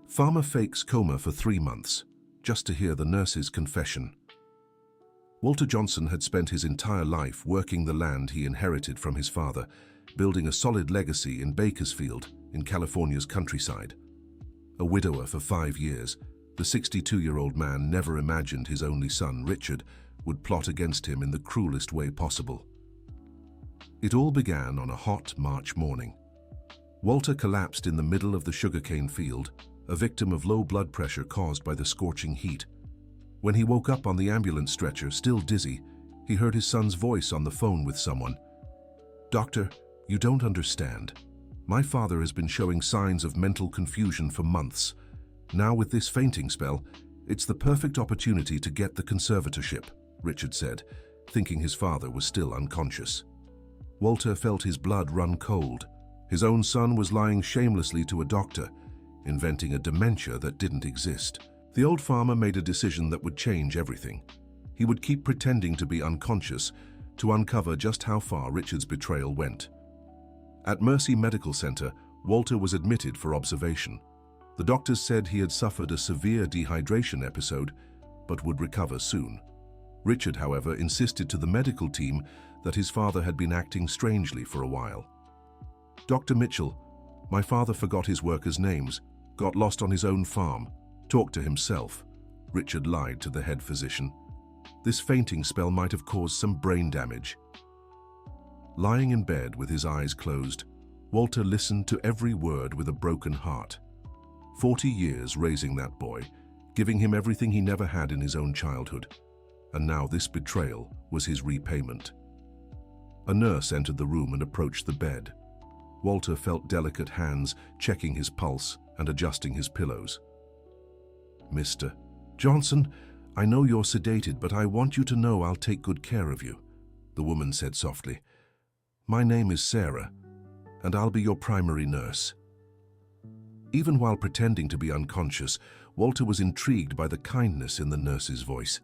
Farmer fakes coma for 3 months, just to hear the nurse's confession. Walter Johnson had spent his entire life working the land he inherited from his father, building a solid legacy in Bakersfield, in California's countryside. A widower for 5 years, the 62-year-old man never imagined his only son, Richard, would plot against him in the cruelest way possible. It all began on a hot March morning. Walter collapsed in the middle of the sugarcane field, a victim of low blood pressure caused by the scorching heat. When he woke up on the ambulance stretcher, still dizzy, he heard his son's voice on the phone with someone. "Doctor, you don't understand. My father has been showing signs of mental confusion for months. Now with this fainting spell, it's the perfect opportunity to get the conservatorship," Richard said, thinking his father was still unconscious. Walter felt his blood run cold. His own son was lying shamelessly to a doctor, inventing a dementia that didn't exist. The old farmer made a decision that would change everything. He would keep pretending to be unconscious to uncover just how far Richard's betrayal went. At Mercy Medical Center, Walter was admitted for observation. The doctors said he had suffered a severe dehydration episode, but would recover soon. Richard, however, insisted to the medical team that his father had been acting strangely for a while. "Dr. Mitchell, my father forgot his workers' names, got lost on his own farm, talked to himself," Richard lied to the head physician. This fainting spell might have caused some brain damage. Lying in bed with his eyes closed, Walter listened to every word with a broken heart. 40 years raising that boy, giving him everything he never had in his own childhood. And now this betrayal was his repayment. A nurse entered the room and approached the bed. Walter felt delicate hands checking his pulse and adjusting his pillows. "Mr. Johnson, I know you're sedated, but I want you to know I'll take good care of you," the woman said softly. "My name is Sarah, and I'll be your primary nurse." Even while pretending to be unconscious, Walter was intrigued by the kindness in the nurse's voice.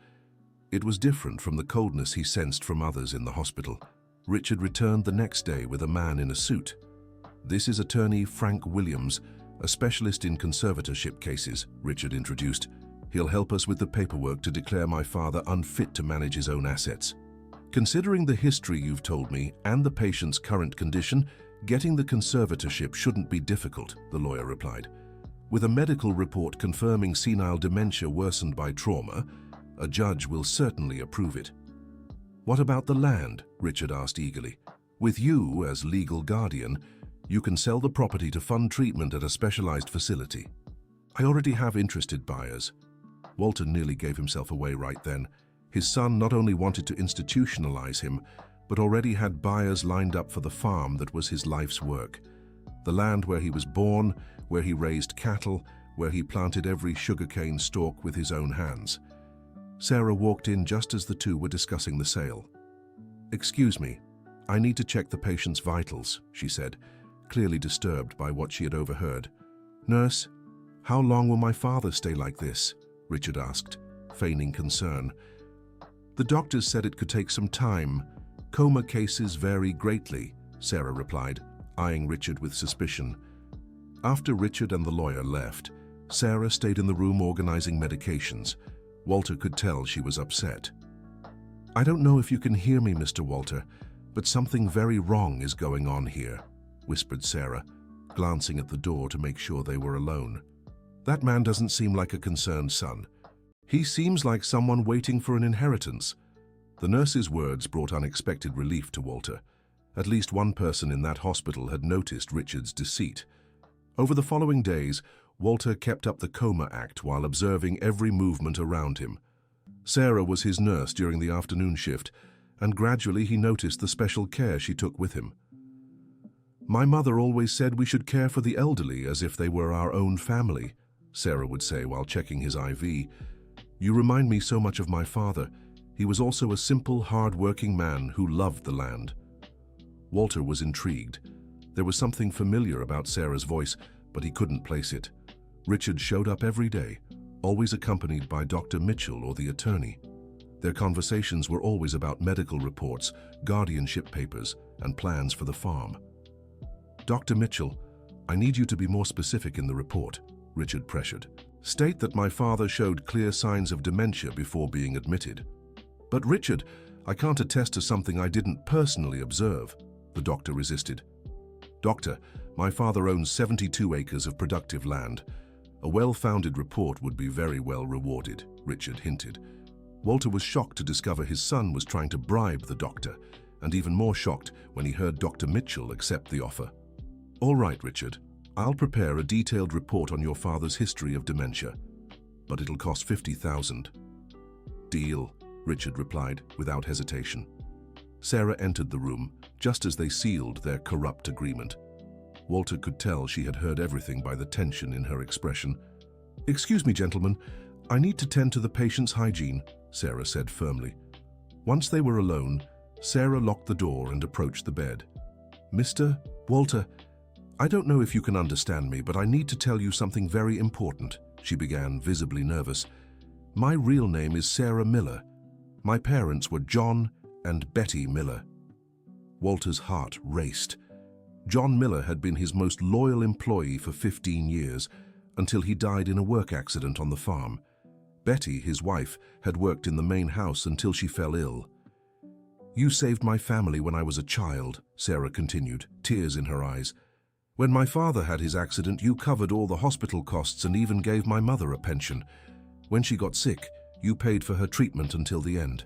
It was different from the coldness he sensed from others in the hospital. Richard returned the next day with a man in a suit. "This is attorney Frank Williams, a specialist in conservatorship cases," Richard introduced. "He'll help us with the paperwork to declare my father unfit to manage his own assets." "Considering the history you've told me and the patient's current condition, getting the conservatorship shouldn't be difficult," the lawyer replied. "With a medical report confirming senile dementia worsened by trauma, a judge will certainly approve it." "What about the land?" Richard asked eagerly. "With you as legal guardian, you can sell the property to fund treatment at a specialized facility." "I already have interested buyers." Walter nearly gave himself away right then. His son not only wanted to institutionalize him, but already had buyers lined up for the farm that was his life's work. The land where he was born, where he raised cattle, where he planted every sugarcane stalk with his own hands. Sarah walked in just as the two were discussing the sale. "Excuse me, I need to check the patient's vitals," she said, clearly disturbed by what she had overheard. "Nurse, how long will my father stay like this?" Richard asked, feigning concern. "The doctors said it could take some time. Coma cases vary greatly," Sarah replied, eyeing Richard with suspicion. After Richard and the lawyer left, Sarah stayed in the room organizing medications. Walter could tell she was upset. "I don't know if you can hear me, Mr. Walter, but something very wrong is going on here," whispered Sarah, glancing at the door to make sure they were alone. "That man doesn't seem like a concerned son. He seems like someone waiting for an inheritance." The nurse's words brought unexpected relief to Walter. At least one person in that hospital had noticed Richard's deceit. Over the following days, Walter kept up the Coma act while observing every movement around him. Sarah was his nurse during the afternoon shift, and gradually he noticed the special care she took with him. "My mother always said we should care for the elderly as if they were our own family," Sarah would say while checking his IV. "You remind me so much of my father. He was also a simple, hard-working man who loved the land." Walter was intrigued. There was something familiar about Sarah's voice, but he couldn't place it. Richard showed up every day, always accompanied by Dr. Mitchell or the attorney. Their conversations were always about medical reports, guardianship papers, and plans for the farm. "Dr. Mitchell, I need you to be more specific in the report," Richard pressured. State that my father showed clear signs of dementia before being admitted. But Richard, I can't attest to something I didn't personally observe, the doctor resisted. Doctor, my father owns 72 acres of productive land. A well-founded report would be very well rewarded, Richard hinted. Walter was shocked to discover his son was trying to bribe the doctor, and even more shocked when he heard Dr. Mitchell accept the offer. All right, Richard, I'll prepare a detailed report on your father's history of dementia, but it'll cost $50,000. Deal, Richard replied without hesitation. Sarah entered the room just as they sealed their corrupt agreement. Walter could tell she had heard everything by the tension in her expression. Excuse me, gentlemen, I need to tend to the patient's hygiene, Sarah said firmly. Once they were alone, Sarah locked the door and approached the bed. Mr. Walter, I don't know if you can understand me, but I need to tell you something very important, she began, visibly nervous. My real name is Sarah Miller. My parents were John and Betty Miller. Walter's heart raced. John Miller had been his most loyal employee for 15 years, until he died in a work accident on the farm. Betty, his wife, had worked in the main house until she fell ill. You saved my family when I was a child, Sarah continued, tears in her eyes. When my father had his accident, you covered all the hospital costs and even gave my mother a pension. When she got sick, you paid for her treatment until the end.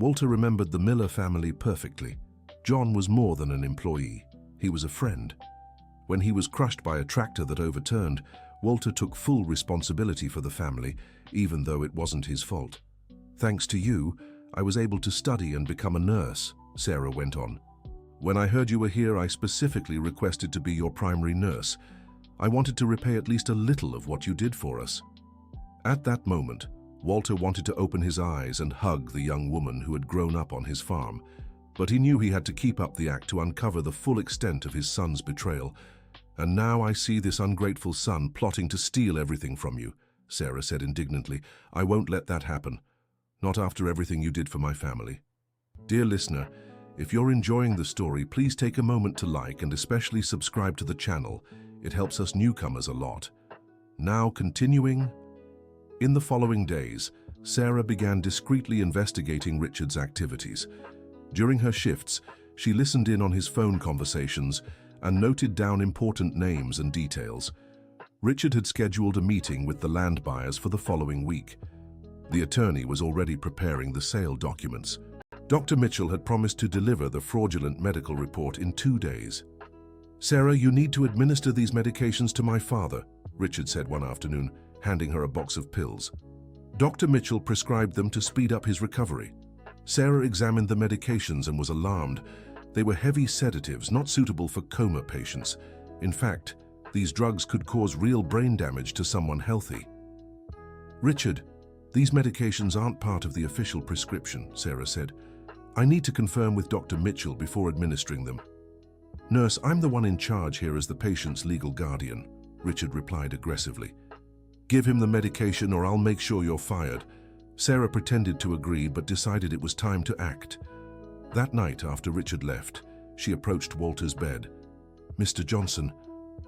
Walter remembered the Miller family perfectly. John was more than an employee. He was a friend. When he was crushed by a tractor that overturned, Walter took full responsibility for the family, even though it wasn't his fault. Thanks to you, I was able to study and become a nurse, Sarah went on. When I heard you were here, I specifically requested to be your primary nurse. I wanted to repay at least a little of what you did for us. At that moment, Walter wanted to open his eyes and hug the young woman who had grown up on his farm, but he knew he had to keep up the act to uncover the full extent of his son's betrayal. And now I see this ungrateful son plotting to steal everything from you, Sarah said indignantly. I won't let that happen. Not after everything you did for my family. Dear listener, if you're enjoying the story, please take a moment to like and especially subscribe to the channel. It helps us newcomers a lot. Now continuing. In the following days, Sarah began discreetly investigating Richard's activities. During her shifts, she listened in on his phone conversations and noted down important names and details. Richard had scheduled a meeting with the land buyers for the following week. The attorney was already preparing the sale documents. Dr. Mitchell had promised to deliver the fraudulent medical report in 2 days. Sarah, you need to administer these medications to my father, Richard said one afternoon, handing her a box of pills. Dr. Mitchell prescribed them to speed up his recovery. Sarah examined the medications and was alarmed. They were heavy sedatives, not suitable for coma patients. In fact, these drugs could cause real brain damage to someone healthy. Richard, these medications aren't part of the official prescription, Sarah said. I need to confirm with Dr. Mitchell before administering them. Nurse, I'm the one in charge here as the patient's legal guardian, Richard replied aggressively. Give him the medication or I'll make sure you're fired. Sarah pretended to agree but decided it was time to act. That night, after Richard left, she approached Walter's bed. Mr. Johnson,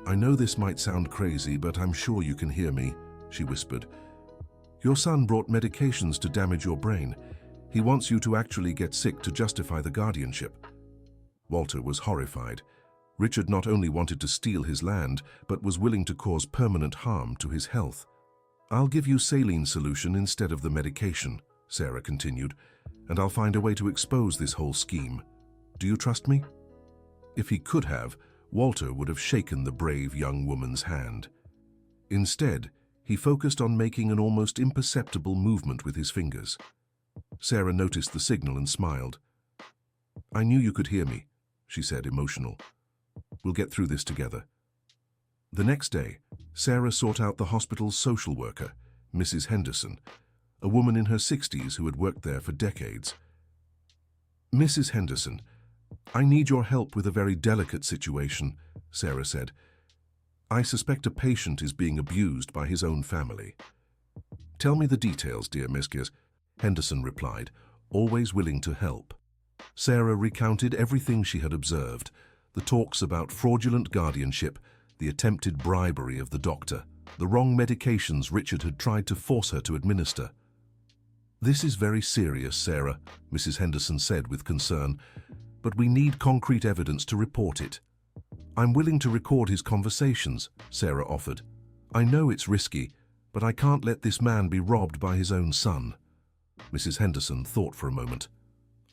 I know this might sound crazy, but I'm sure you can hear me, she whispered. Your son brought medications to damage your brain. He wants you to actually get sick to justify the guardianship. Walter was horrified. Richard not only wanted to steal his land, but was willing to cause permanent harm to his health. I'll give you saline solution instead of the medication, Sarah continued, and I'll find a way to expose this whole scheme. Do you trust me? If he could have, Walter would have shaken the brave young woman's hand. Instead, he focused on making an almost imperceptible movement with his fingers. Sarah noticed the signal and smiled. I knew you could hear me, she said, emotional. We'll get through this together. The next day, Sarah sought out the hospital's social worker, Mrs. Henderson, a woman in her 60s who had worked there for decades. Mrs. Henderson, I need your help with a very delicate situation, Sarah said. I suspect a patient is being abused by his own family. Tell me the details, dear Miss Gears, Henderson replied, always willing to help. Sarah recounted everything she had observed, the talks about fraudulent guardianship, the attempted bribery of the doctor. the wrong medications Richard had tried to force her to administer. "This is very serious, Sarah," Mrs. Henderson said with concern, "but we need concrete evidence to report it." "I'm willing to record his conversations," Sarah offered. "I know it's risky, but I can't let this man be robbed by his own son." Mrs. Henderson thought for a moment.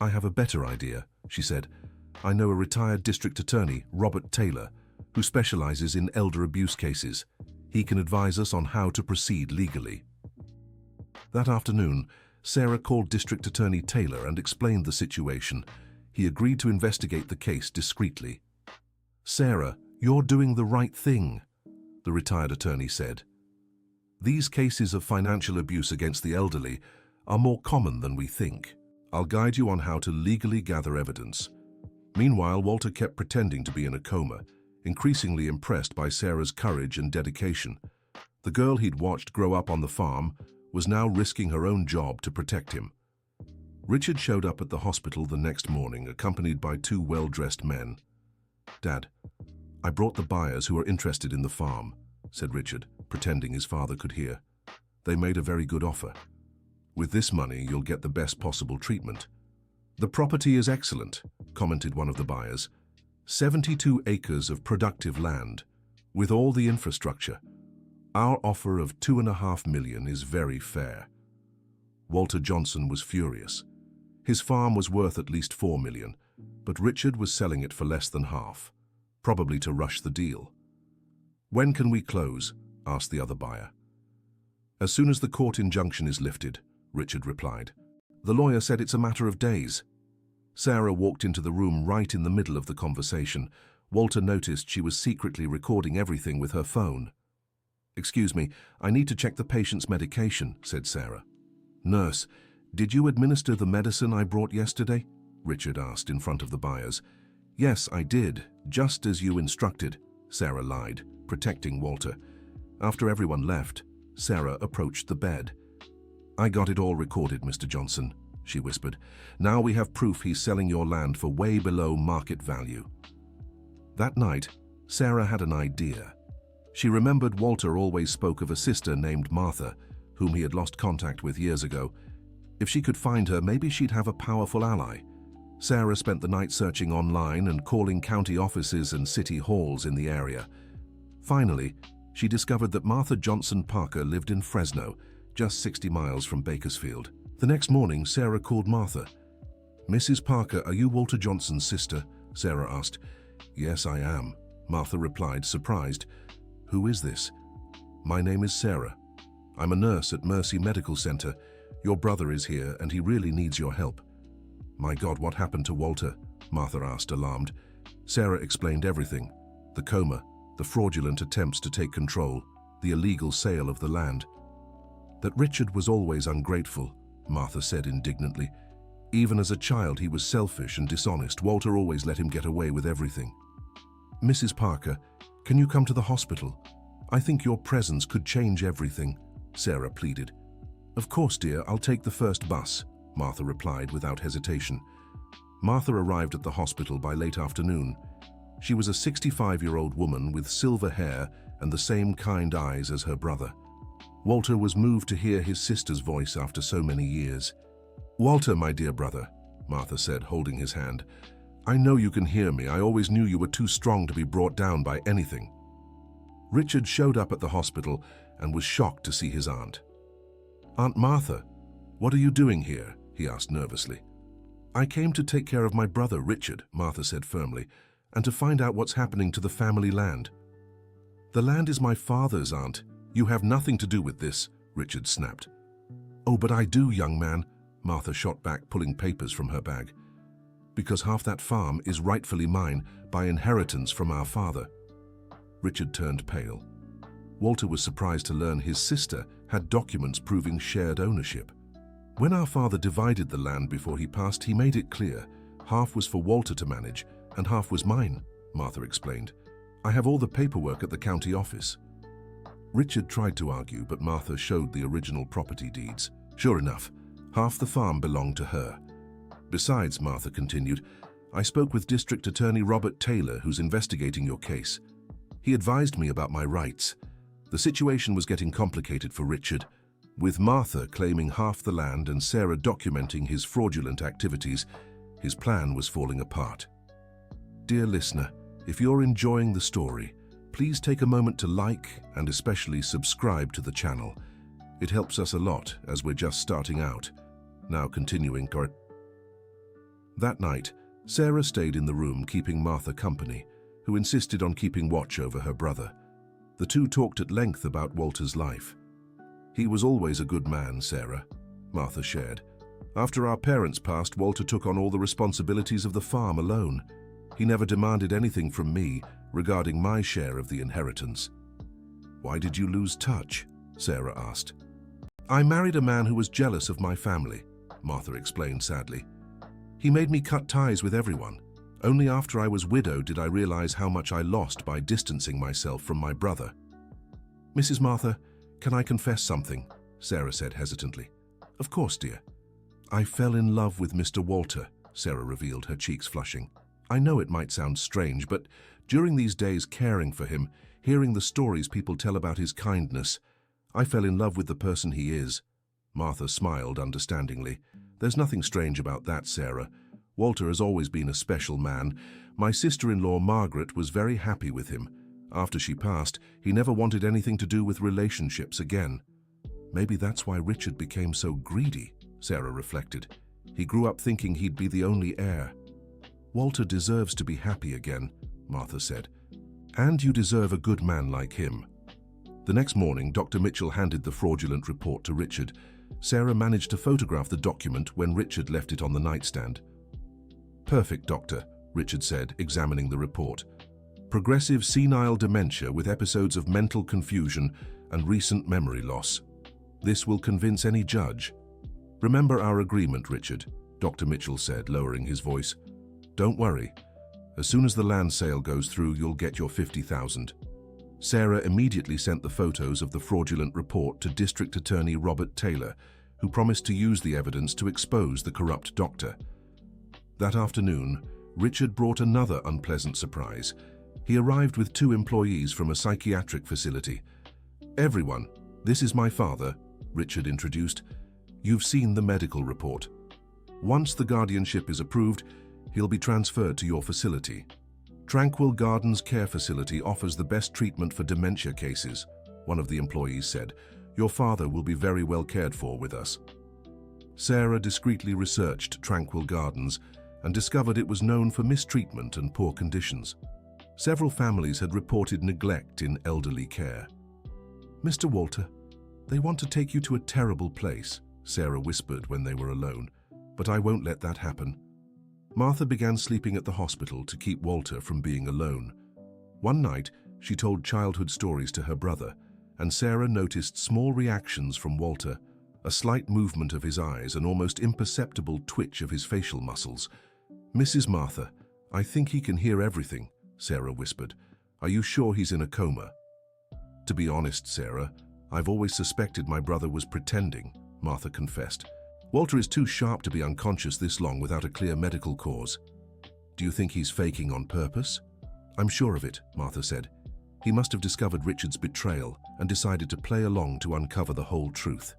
"I have a better idea," she said. "I know a retired district attorney, Robert Taylor, who specializes in elder abuse cases. He can advise us on how to proceed legally." That afternoon, Sarah called District Attorney Taylor and explained the situation. He agreed to investigate the case discreetly. "Sarah, you're doing the right thing," the retired attorney said. "These cases of financial abuse against the elderly are more common than we think. I'll guide you on how to legally gather evidence." Meanwhile, Walter kept pretending to be in a coma, increasingly impressed by Sarah's courage and dedication. The girl he'd watched grow up on the farm was now risking her own job to protect him. Richard showed up at the hospital the next morning, accompanied by two well-dressed men. "Dad, I brought the buyers who are interested in the farm," said Richard, pretending his father could hear. "They made a very good offer. With this money, you'll get the best possible treatment." "The property is excellent," commented one of the buyers. 72 acres of productive land, with all the infrastructure. "Our offer of $2.5 million is very fair." Walter Johnson was furious. His farm was worth at least $4 million, but Richard was selling it for less than half, probably to rush the deal. "When can we close?" asked the other buyer. "As soon as the court injunction is lifted," Richard replied. "The lawyer said it's a matter of days." Sarah walked into the room right in the middle of the conversation. Walter noticed she was secretly recording everything with her phone. "Excuse me, I need to check the patient's medication," said Sarah. "Nurse, did you administer the medicine I brought yesterday?" Richard asked in front of the buyers. "Yes, I did, just as you instructed," Sarah lied, protecting Walter. After everyone left, Sarah approached the bed. "I got it all recorded, Mr. Johnson," she whispered. "Now we have proof he's selling your land for way below market value." That night, Sarah had an idea. She remembered Walter always spoke of a sister named Martha, whom he had lost contact with years ago. If she could find her, maybe she'd have a powerful ally. Sarah spent the night searching online and calling county offices and city halls in the area. Finally, she discovered that Martha Johnson Parker lived in Fresno, just 60 miles from Bakersfield. The next morning, Sarah called Martha. "Mrs. Parker, are you Walter Johnson's sister?" Sarah asked. "Yes, I am," Martha replied, surprised. "Who is this?" "My name is Sarah. I'm a nurse at Mercy Medical Center. Your brother is here, and he really needs your help." "My God, what happened to Walter?" Martha asked, alarmed. Sarah explained everything: the coma, the fraudulent attempts to take control, the illegal sale of the land. "That Richard was always ungrateful," Martha said indignantly. "Even as a child, he was selfish and dishonest. Walter always let him get away with everything." "Mrs. Parker, can you come to the hospital? I think your presence could change everything," Sarah pleaded. "Of course, dear, I'll take the first bus," Martha replied without hesitation. Martha arrived at the hospital by late afternoon. She was a 65-year-old woman with silver hair and the same kind eyes as her brother. Walter was moved to hear his sister's voice after so many years. "Walter, my dear brother," Martha said, holding his hand. "I know you can hear me. I always knew you were too strong to be brought down by anything." Richard showed up at the hospital and was shocked to see his aunt. "Aunt Martha, what are you doing here?" he asked nervously. "I came to take care of my brother, Richard," Martha said firmly, "and to find out what's happening to the family land." "The land is my father's, Aunt. You have nothing to do with this," Richard snapped. "Oh, but I do, young man," Martha shot back, pulling papers from her bag. "Because half that farm is rightfully mine by inheritance from our father." Richard turned pale. Walter was surprised to learn his sister had documents proving shared ownership. "When our father divided the land before he passed, he made it clear half was for Walter to manage and half was mine," Martha explained. "I have all the paperwork at the county office." Richard tried to argue, but Martha showed the original property deeds. Sure enough, half the farm belonged to her. "Besides," Martha continued, "I spoke with District Attorney Robert Taylor, who's investigating your case. He advised me about my rights. The situation was getting complicated for Richard, with Martha claiming half the land and Sarah documenting his fraudulent activities. His plan was falling apart. Dear listener, if you're enjoying the story, please take a moment to like and especially subscribe to the channel. It helps us a lot as we're just starting out. Now continuing. That night, Sarah stayed in the room keeping Martha company, who insisted on keeping watch over her brother. The two talked at length about Walter's life. He was always a good man, Sarah, Martha shared. After our parents passed, Walter took on all the responsibilities of the farm alone. He never demanded anything from me regarding my share of the inheritance. Why did you lose touch? Sarah asked. I married a man who was jealous of my family, Martha explained sadly. He made me cut ties with everyone. Only after I was widowed did I realize how much I lost by distancing myself from my brother. Mrs. Martha, can I confess something? Sarah said hesitantly. Of course, dear. I fell in love with Mr. Walter, Sarah revealed, her cheeks flushing. I know it might sound strange, but during these days caring for him, hearing the stories people tell about his kindness, I fell in love with the person he is. Martha smiled understandingly. There's nothing strange about that, Sarah. Walter has always been a special man. My sister-in-law, Margaret, was very happy with him. After she passed, he never wanted anything to do with relationships again. Maybe that's why Richard became so greedy, Sarah reflected. He grew up thinking he'd be the only heir. Walter deserves to be happy again, Martha said. And you deserve a good man like him. The next morning, Dr. Mitchell handed the fraudulent report to Richard. Sarah managed to photograph the document when Richard left it on the nightstand. Perfect, Doctor, Richard said, examining the report. Progressive senile dementia with episodes of mental confusion and recent memory loss. This will convince any judge. Remember our agreement, Richard, Dr. Mitchell said, lowering his voice. Don't worry. As soon as the land sale goes through, you'll get your $50,000. Sarah immediately sent the photos of the fraudulent report to District Attorney Robert Taylor, who promised to use the evidence to expose the corrupt doctor. That afternoon, Richard brought another unpleasant surprise. He arrived with 2 employees from a psychiatric facility. Everyone, this is my father, Richard introduced. You've seen the medical report. Once the guardianship is approved, he'll be transferred to your facility. Tranquil Gardens Care Facility offers the best treatment for dementia cases, one of the employees said. Your father will be very well cared for with us. Sarah discreetly researched Tranquil Gardens and discovered it was known for mistreatment and poor conditions. Several families had reported neglect in elderly care. Mr. Walter, they want to take you to a terrible place, Sarah whispered when they were alone, but I won't let that happen. Martha began sleeping at the hospital to keep Walter from being alone. One night, she told childhood stories to her brother, and Sarah noticed small reactions from Walter, a slight movement of his eyes, an almost imperceptible twitch of his facial muscles. Mrs. Martha, I think he can hear everything, Sarah whispered. Are you sure he's in a coma? To be honest, Sarah, I've always suspected my brother was pretending, Martha confessed. Walter is too sharp to be unconscious this long without a clear medical cause. Do you think he's faking on purpose? I'm sure of it, Martha said. He must have discovered Richard's betrayal and decided to play along to uncover the whole truth.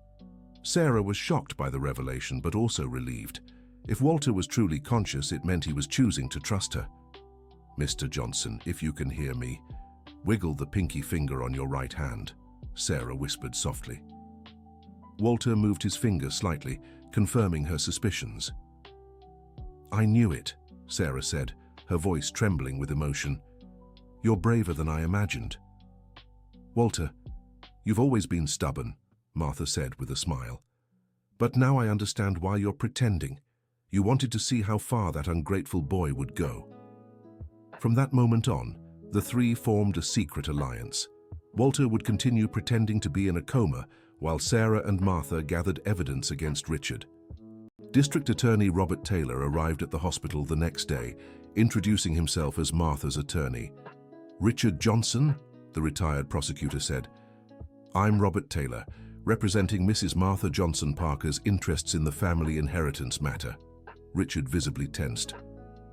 Sarah was shocked by the revelation, but also relieved. If Walter was truly conscious, it meant he was choosing to trust her. Mr. Johnson, if you can hear me, wiggle the pinky finger on your right hand, Sarah whispered softly. Walter moved his finger slightly, confirming her suspicions. I knew it, Sarah said, her voice trembling with emotion. You're braver than I imagined. Walter, you've always been stubborn, Martha said with a smile. But now I understand why you're pretending. You wanted to see how far that ungrateful boy would go. From that moment on, the 3 formed a secret alliance. Walter would continue pretending to be in a coma, while Sarah and Martha gathered evidence against Richard. District Attorney Robert Taylor arrived at the hospital the next day, introducing himself as Martha's attorney. Richard Johnson, the retired prosecutor said. I'm Robert Taylor, representing Mrs. Martha Johnson Parker's interests in the family inheritance matter. Richard visibly tensed.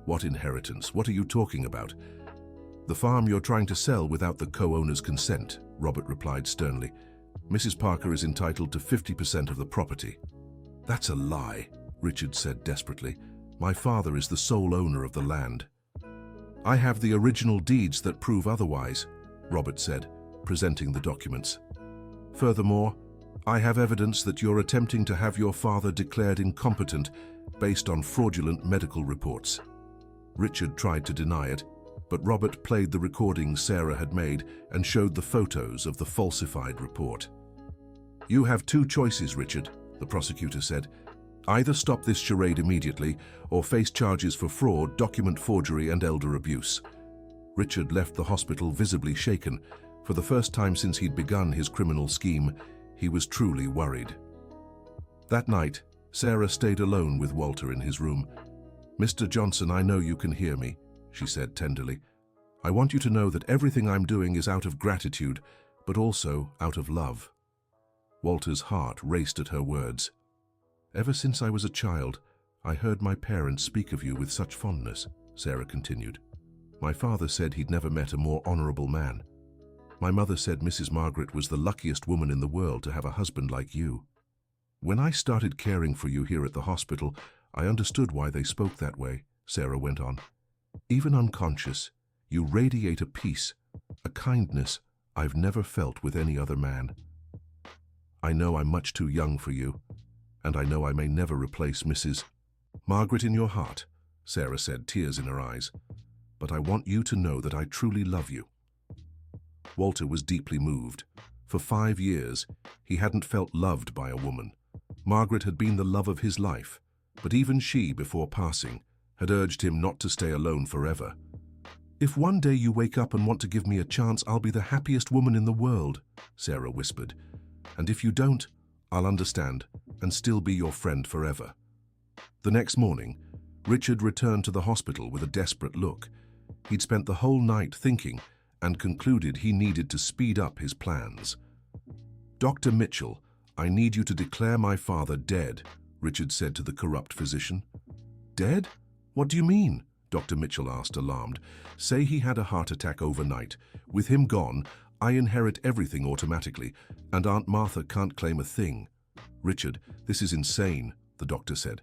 What inheritance? What are you talking about? The farm you're trying to sell without the co-owner's consent, Robert replied sternly. "Mrs. Parker is entitled to 50% of the property." "That's a lie," Richard said desperately. "My father is the sole owner of the land." "I have the original deeds that prove otherwise," Robert said, presenting the documents. "Furthermore, I have evidence that you're attempting to have your father declared incompetent based on fraudulent medical reports." Richard tried to deny it, but Robert played the recordings Sarah had made and showed the photos of the falsified report. "You have two choices, Richard," the prosecutor said. "Either stop this charade immediately or face charges for fraud, document forgery, and elder abuse." Richard left the hospital visibly shaken. For the first time since he'd begun his criminal scheme, he was truly worried. That night, Sarah stayed alone with Walter in his room. "Mr. Johnson, I know you can hear me," she said tenderly. "I want you to know that everything I'm doing is out of gratitude, but also out of love." Walter's heart raced at her words. "Ever since I was a child, I heard my parents speak of you with such fondness," Sarah continued. "My father said he'd never met a more honorable man. My mother said Mrs. Margaret was the luckiest woman in the world to have a husband like you. When I started caring for you here at the hospital, I understood why they spoke that way," Sarah went on. "Even unconscious, you radiate a peace, a kindness I've never felt with any other man. I know I'm much too young for you, and I know I may never replace Mrs. Margaret in your heart," Sarah said, tears in her eyes. "But I want you to know that I truly love you." Walter was deeply moved. For 5 years, he hadn't felt loved by a woman. Margaret had been the love of his life, but even she, before passing, had urged him not to stay alone forever. "If one day you wake up and want to give me a chance, I'll be the happiest woman in the world," Sarah whispered. "And if you don't, I'll understand and still be your friend forever." The next morning, Richard returned to the hospital with a desperate look. He'd spent the whole night thinking and concluded he needed to speed up his plans. "Dr. Mitchell, I need you to declare my father dead," Richard said to the corrupt physician. "Dead? What do you mean?" Dr. Mitchell asked, alarmed. "Say he had a heart attack overnight. With him gone, I inherit everything automatically, and Aunt Martha can't claim a thing." "Richard, this is insane," the doctor said.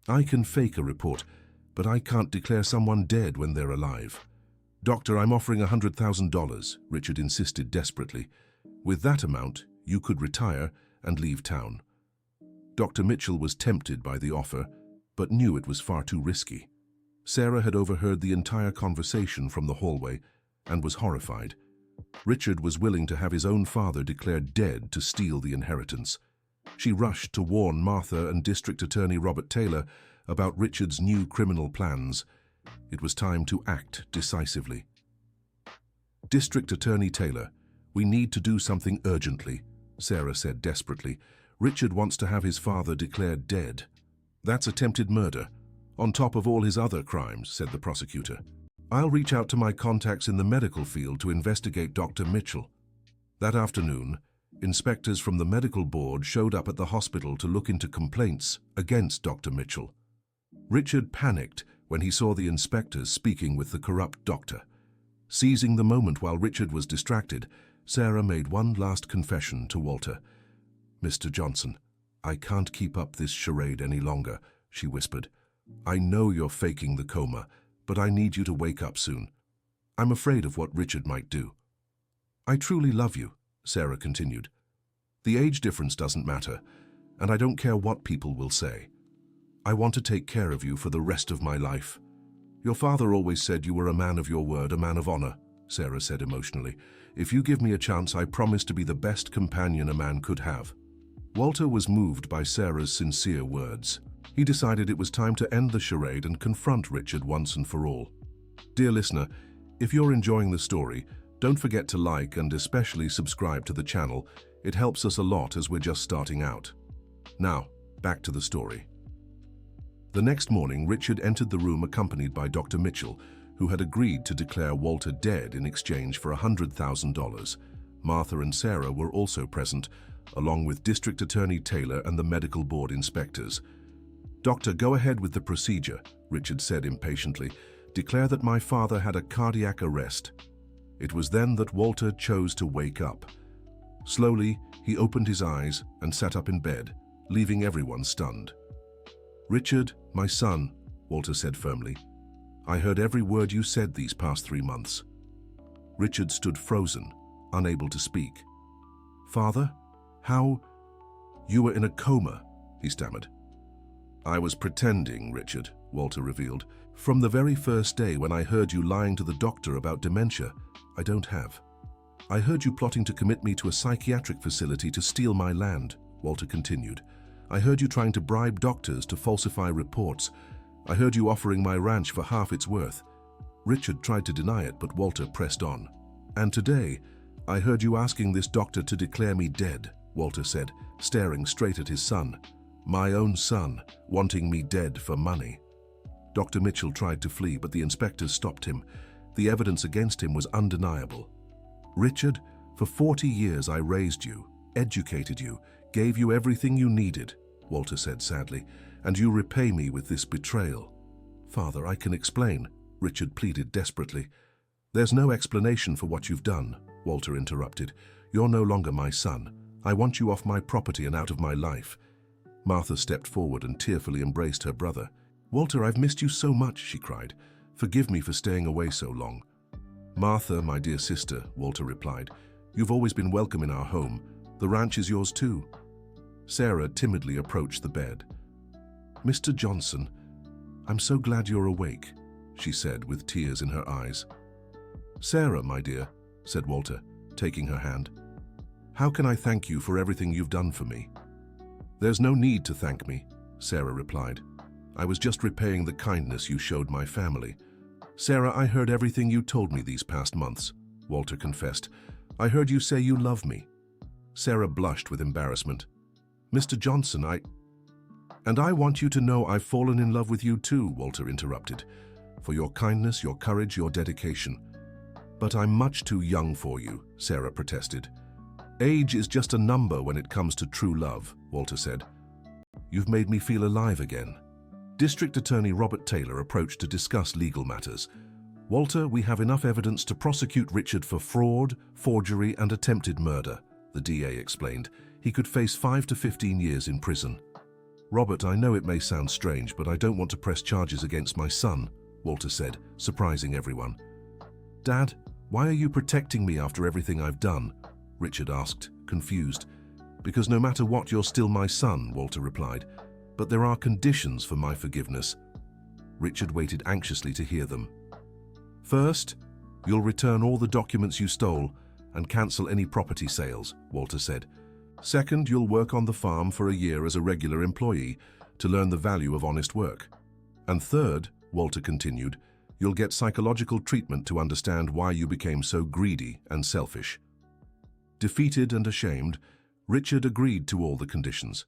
"I can fake a report, but I can't declare someone dead when they're alive." "Doctor, I'm offering $100,000, Richard insisted desperately. "With that amount, you could retire and leave town." Dr. Mitchell was tempted by the offer, but knew it was far too risky. Sarah had overheard the entire conversation from the hallway and was horrified. Richard was willing to have his own father declared dead to steal the inheritance. She rushed to warn Martha and District Attorney Robert Taylor about Richard's new criminal plans. It was time to act decisively. "District Attorney Taylor, we need to do something urgently," Sarah said desperately. "Richard wants to have his father declared dead." "That's attempted murder, on top of all his other crimes," said the prosecutor. "I'll reach out to my contacts in the medical field to investigate Dr. Mitchell." That afternoon, inspectors from the medical board showed up at the hospital to look into complaints against Dr. Mitchell. Richard panicked when he saw the inspectors speaking with the corrupt doctor. Seizing the moment while Richard was distracted, Sarah made one last confession to Walter. "Mr. Johnson, I can't keep up this charade any longer," she whispered. "I know you're faking the coma, but I need you to wake up soon. I'm afraid of what Richard might do." "I truly love you," Sarah continued. "The age difference doesn't matter, and I don't care what people will say. I want to take care of you for the rest of my life. Your father always said you were a man of your word, a man of honor," Sarah said emotionally. "If you give me a chance, I promise to be the best companion a man could have." Walter was moved by Sarah's sincere words. He decided it was time to end the charade and confront Richard once and for all. Dear listener, if you're enjoying the story, don't forget to like and especially subscribe to the channel. It helps us a lot as we're just starting out. Now, back to the story. The next morning, Richard entered the room accompanied by Dr. Mitchell, who had agreed to declare Walter dead in exchange for $100,000. Martha and Sarah were also present, along with District Attorney Taylor and the medical board inspectors. "Doctor, go ahead with the procedure," Richard said impatiently. "Declare that my father had a cardiac arrest." It was then that Walter chose to wake up. Slowly, he opened his eyes and sat up in bed, leaving everyone stunned. "Richard, my son," Walter said firmly, "I heard every word you said these past 3 months." Richard stood frozen, unable to speak. "Father, how? You were in a coma," he stammered. "I was pretending, Richard," Walter revealed. "From the very first day when I heard you lying to the doctor about dementia, I don't have. I heard you plotting to commit me to a psychiatric facility to steal my land," Walter continued. "I heard you trying to bribe doctors to falsify reports. I heard you offering my ranch for half its worth." Richard tried to deny it, but Walter pressed on. "And today, I heard you asking this doctor to declare me dead," Walter said, staring straight at his son. "My own son, wanting me dead for money." Dr. Mitchell tried to flee, but the inspectors stopped him. The evidence against him was undeniable. "Richard, for 40 years I raised you, educated you, gave you everything you needed," Walter said sadly, "and you repay me with this betrayal." "Father, I can explain," Richard pleaded desperately. "There's no explanation for what you've done," Walter interrupted. "You're no longer my son. I want you off my property and out of my life." Martha stepped forward and tearfully embraced her brother. "Walter, I've missed you so much," she cried. "Forgive me for staying away so long." "Martha, my dear sister," Walter replied, "you've always been welcome in our home. The ranch is yours too." Sarah timidly approached the bed. "Mr. Johnson, I'm so glad you're awake," she said with tears in her eyes. "Sarah, my dear," said Walter, taking her hand, "how can I thank you for everything you've done for me?" "There's no need to thank me," Sarah replied. "I was just repaying the kindness you showed my family." "Sarah, I heard everything you told me these past months," Walter confessed. "I heard you say you love me." Sarah blushed with embarrassment. "Mr. Johnson, And I want you to know I've fallen in love with you too," Walter interrupted, "for your kindness, your courage, your dedication." "But I'm much too young for you," Sarah protested. "Age is just a number when it comes to true love," Walter said. "You've made me feel alive again." District Attorney Robert Taylor approached to discuss legal matters. "Walter, we have enough evidence to prosecute Richard for fraud, forgery, and attempted murder," the DA explained. "He could face 5 to 15 years in prison." "Robert, I know it may sound strange, but I don't want to press charges against my son," Walter said, surprising everyone. "Dad, why are you protecting me after everything I've done?" Richard asked, confused. "Because no matter what, you're still my son," Walter replied. "But there are conditions for my forgiveness." Richard waited anxiously to hear them. "First, you'll return all the documents you stole and cancel any property sales," Walter said. "Second, you'll work on the farm for a year as a regular employee to learn the value of honest work. And third," Walter continued, "you'll get psychological treatment to understand why you became so greedy and selfish." Defeated and ashamed, Richard agreed to all the conditions.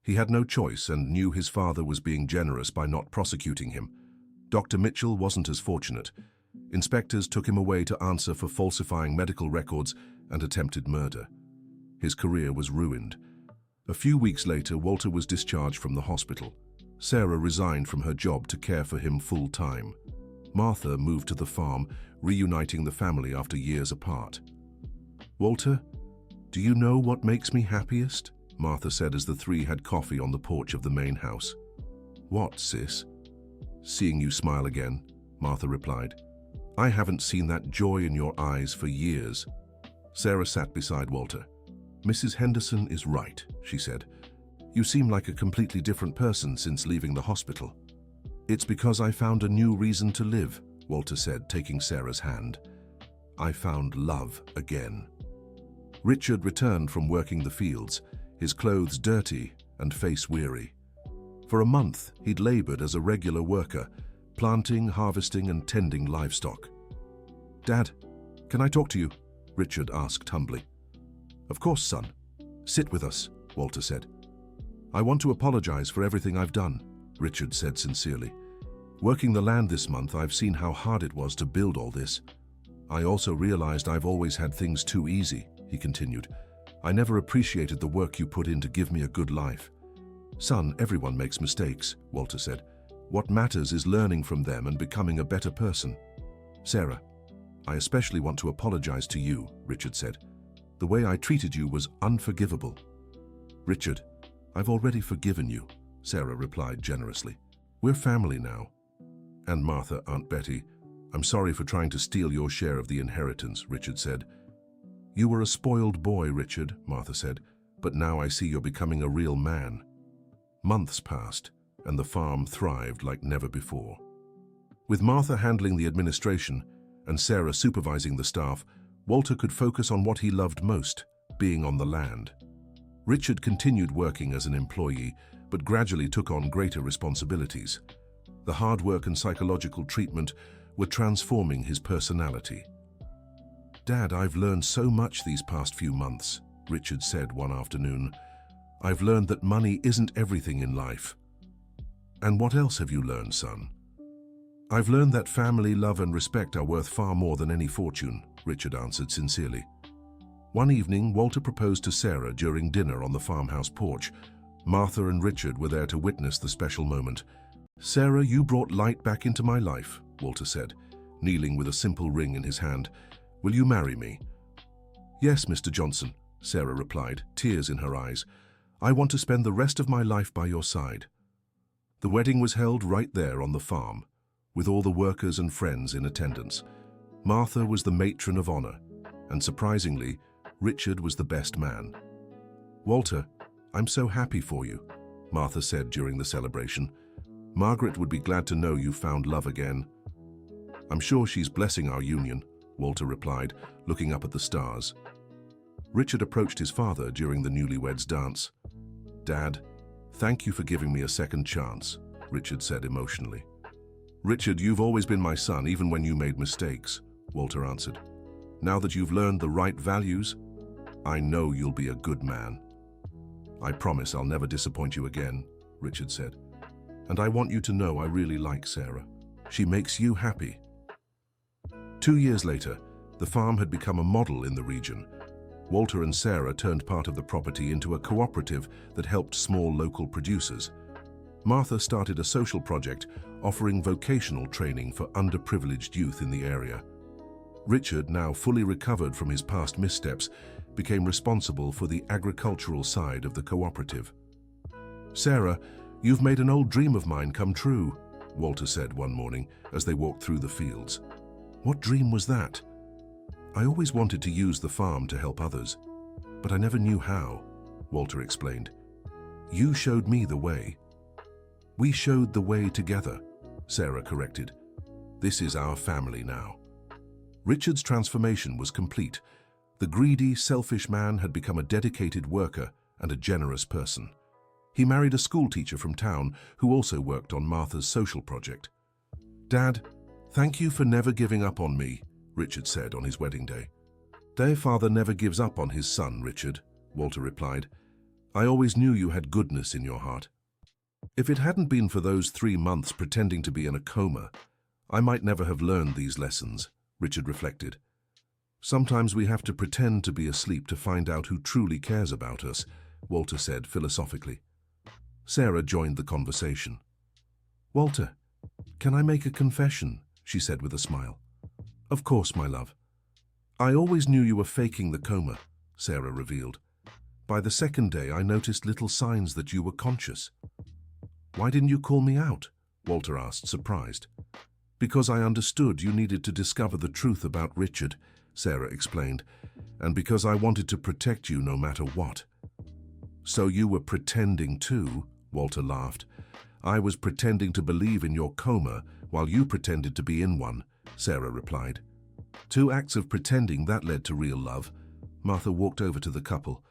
He had no choice and knew his father was being generous by not prosecuting him. Dr. Mitchell wasn't as fortunate. Inspectors took him away to answer for falsifying medical records and attempted murder. His career was ruined. A few weeks later, Walter was discharged from the hospital. Sarah resigned from her job to care for him full-time. Martha moved to the farm, reuniting the family after years apart. "Walter, do you know what makes me happiest?" Martha said as the three had coffee on the porch of the main house. "What, sis?" "Seeing you smile again," Martha replied. "I haven't seen that joy in your eyes for years." Sarah sat beside Walter. "Mrs. Henderson is right," she said. "You seem like a completely different person since leaving the hospital." "It's because I found a new reason to live," Walter said, taking Sarah's hand. "I found love again." Richard returned from working the fields, his clothes dirty and face weary. For a month, he'd labored as a regular worker, planting, harvesting, and tending livestock. "Dad, can I talk to you?" Richard asked humbly. "Of course, son. Sit with us," Walter said. "I want to apologize for everything I've done," Richard said sincerely. "Working the land this month, I've seen how hard it was to build all this. I also realized I've always had things too easy," he continued. "I never appreciated the work you put in to give me a good life." "Son, everyone makes mistakes," Walter said. "What matters is learning from them and becoming a better person." "Sarah, I especially want to apologize to you, Richard said. The way I treated you was unforgivable. Richard, I've already forgiven you, Sarah replied generously. We're family now. And Martha, Aunt Betty, I'm sorry for trying to steal your share of the inheritance, Richard said. You were a spoiled boy, Richard, Martha said, but now I see you're becoming a real man. Months passed, and the farm thrived like never before. With Martha handling the administration and Sarah supervising the staff, Walter could focus on what he loved most, being on the land. Richard continued working as an employee, but gradually took on greater responsibilities. The hard work and psychological treatment were transforming his personality. Dad, I've learned so much these past few months, Richard said one afternoon. I've learned that money isn't everything in life. And what else have you learned, son? I've learned that family, love and respect are worth far more than any fortune, Richard answered sincerely. One evening, Walter proposed to Sarah during dinner on the farmhouse porch. Martha and Richard were there to witness the special moment. Sarah, you brought light back into my life, Walter said, kneeling with a simple ring in his hand. Will you marry me? Yes, Mr. Johnson, Sarah replied, tears in her eyes. I want to spend the rest of my life by your side. The wedding was held right there on the farm, with all the workers and friends in attendance. Martha was the matron of honor, and surprisingly, Richard was the best man. Walter, I'm so happy for you, Martha said during the celebration. Margaret would be glad to know you found love again. I'm sure she's blessing our union, Walter replied, looking up at the stars. Richard approached his father during the newlyweds' dance. Dad, thank you for giving me a second chance, Richard said emotionally. Richard, you've always been my son, even when you made mistakes, Walter answered. Now that you've learned the right values, I know you'll be a good man. I promise I'll never disappoint you again, Richard said. And I want you to know I really like Sarah. She makes you happy. 2 years later, the farm had become a model in the region. Walter and Sarah turned part of the property into a cooperative that helped small local producers. Martha started a social project offering vocational training for underprivileged youth in the area. Richard, now fully recovered from his past missteps, became responsible for the agricultural side of the cooperative. Sarah, you've made an old dream of mine come true, Walter said one morning as they walked through the fields. What dream was that? I always wanted to use the farm to help others, but I never knew how, Walter explained. You showed me the way. We showed the way together, Sarah corrected. This is our family now. Richard's transformation was complete. The greedy, selfish man had become a dedicated worker and a generous person. He married a schoolteacher from town who also worked on Martha's social project. Dad, thank you for never giving up on me, Richard said on his wedding day. Their father never gives up on his son, Richard, Walter replied. I always knew you had goodness in your heart. If it hadn't been for those 3 months pretending to be in a coma, I might never have learned these lessons, Richard reflected. Sometimes we have to pretend to be asleep to find out who truly cares about us, Walter said philosophically. Sarah joined the conversation. Walter, can I make a confession? She said with a smile. Of course, my love. I always knew you were faking the coma, Sarah revealed. By the second day, I noticed little signs that you were conscious. Why didn't you call me out? Walter asked, surprised. Because I understood you needed to discover the truth about Richard, Sarah explained, and because I wanted to protect you no matter what. So you were pretending too, Walter laughed. I was pretending to believe in your coma while you pretended to be in one, Sarah replied. 2 acts of pretending that led to real love. Martha walked over to the couple.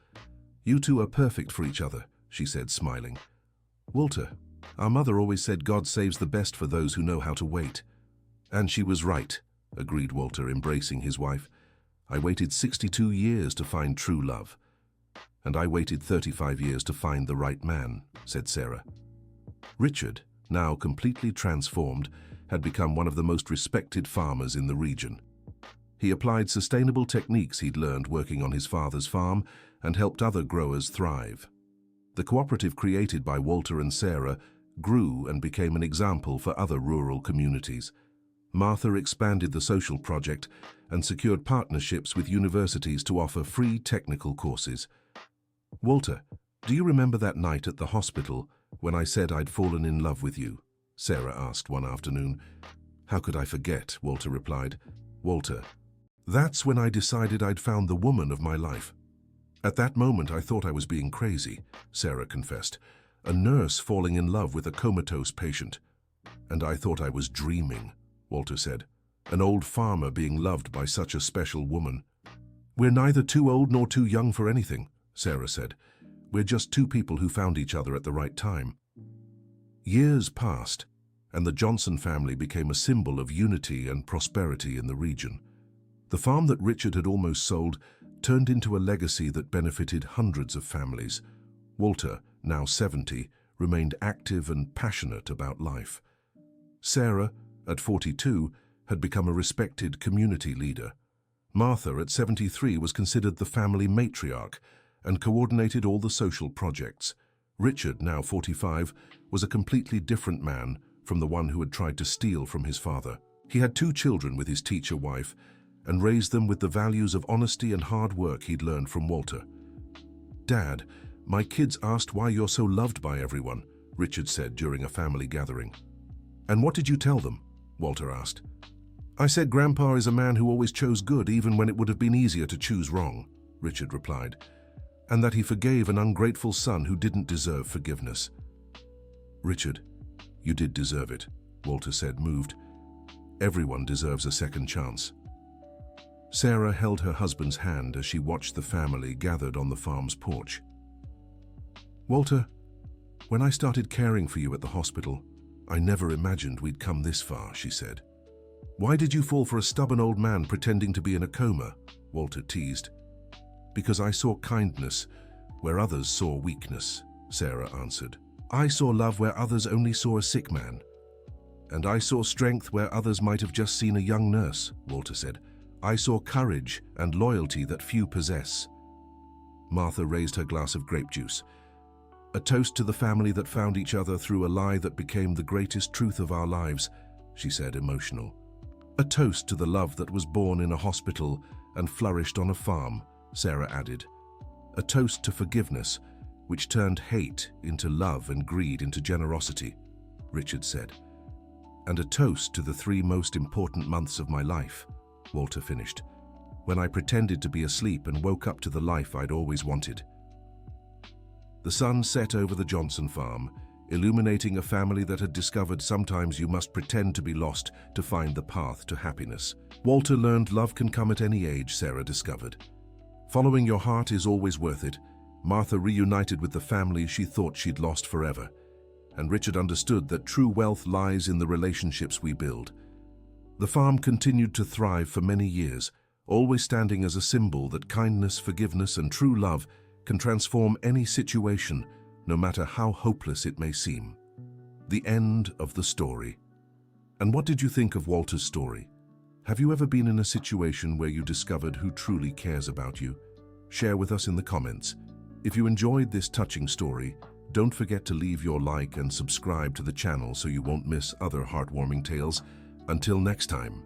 You two are perfect for each other, she said, smiling. Walter, our mother always said God saves the best for those who know how to wait. And she was right, agreed Walter, embracing his wife. I waited 62 years to find true love. And I waited 35 years to find the right man, said Sarah. Richard, now completely transformed, had become one of the most respected farmers in the region. He applied sustainable techniques he'd learned working on his father's farm and helped other growers thrive. The cooperative created by Walter and Sarah grew and became an example for other rural communities. Martha expanded the social project and secured partnerships with universities to offer free technical courses. "Walter, do you remember that night at the hospital when I said I'd fallen in love with you?" Sarah asked one afternoon. "How could I forget?" Walter replied. "Walter, that's when I decided I'd found the woman of my life. At that moment I thought I was being crazy," Sarah confessed. "A nurse falling in love with a comatose patient. And I thought I was dreaming," Walter said. "An old farmer being loved by such a special woman." "We're neither too old nor too young for anything," Sarah said. "We're just two people who found each other at the right time." Years passed, and the Johnson family became a symbol of unity and prosperity in the region. The farm that Richard had almost sold turned into a legacy that benefited hundreds of families. Walter, now 70, remained active and passionate about life. Sarah, at 42, had become a respected community leader. Martha, at 73, was considered the family matriarch and coordinated all the social projects. Richard, now 45, was a completely different man from the one who had tried to steal from his father. He had 2 children with his teacher wife and raised them with the values of honesty and hard work he'd learned from Walter. "Dad, my kids asked why you're so loved by everyone," Richard said during a family gathering. "And what did you tell them?" Walter asked. "I said Grandpa is a man who always chose good even when it would have been easier to choose wrong," Richard replied, "and that he forgave an ungrateful son who didn't deserve forgiveness." "Richard, you did deserve it," Walter said, moved. "Everyone deserves a second chance." Sarah held her husband's hand as she watched the family gathered on the farm's porch. "Walter, when I started caring for you at the hospital, I never imagined we'd come this far," she said. "Why did you fall for a stubborn old man pretending to be in a coma?" Walter teased. "Because I saw kindness where others saw weakness," Sarah answered. "I saw love where others only saw a sick man. And I saw strength where others might have just seen a young nurse," Walter said. "I saw courage and loyalty that few possess." Martha raised her glass of grape juice. "A toast to the family that found each other through a lie that became the greatest truth of our lives," she said, emotional. "A toast to the love that was born in a hospital and flourished on a farm," Sarah added. "A toast to forgiveness, which turned hate into love and greed into generosity," Richard said. "And a toast to the 3 most important months of my life," Walter finished, "when I pretended to be asleep and woke up to the life I'd always wanted." The sun set over the Johnson farm, illuminating a family that had discovered sometimes you must pretend to be lost to find the path to happiness. Walter learned love can come at any age, Sarah discovered. Following your heart is always worth it. Martha reunited with the family she thought she'd lost forever. And Richard understood that true wealth lies in the relationships we build. The farm continued to thrive for many years, always standing as a symbol that kindness, forgiveness, and true love can transform any situation, no matter how hopeless it may seem. The end of the story. And what did you think of Walter's story? Have you ever been in a situation where you discovered who truly cares about you? Share with us in the comments. If you enjoyed this touching story, don't forget to leave your like and subscribe to the channel so you won't miss other heartwarming tales. Until next time.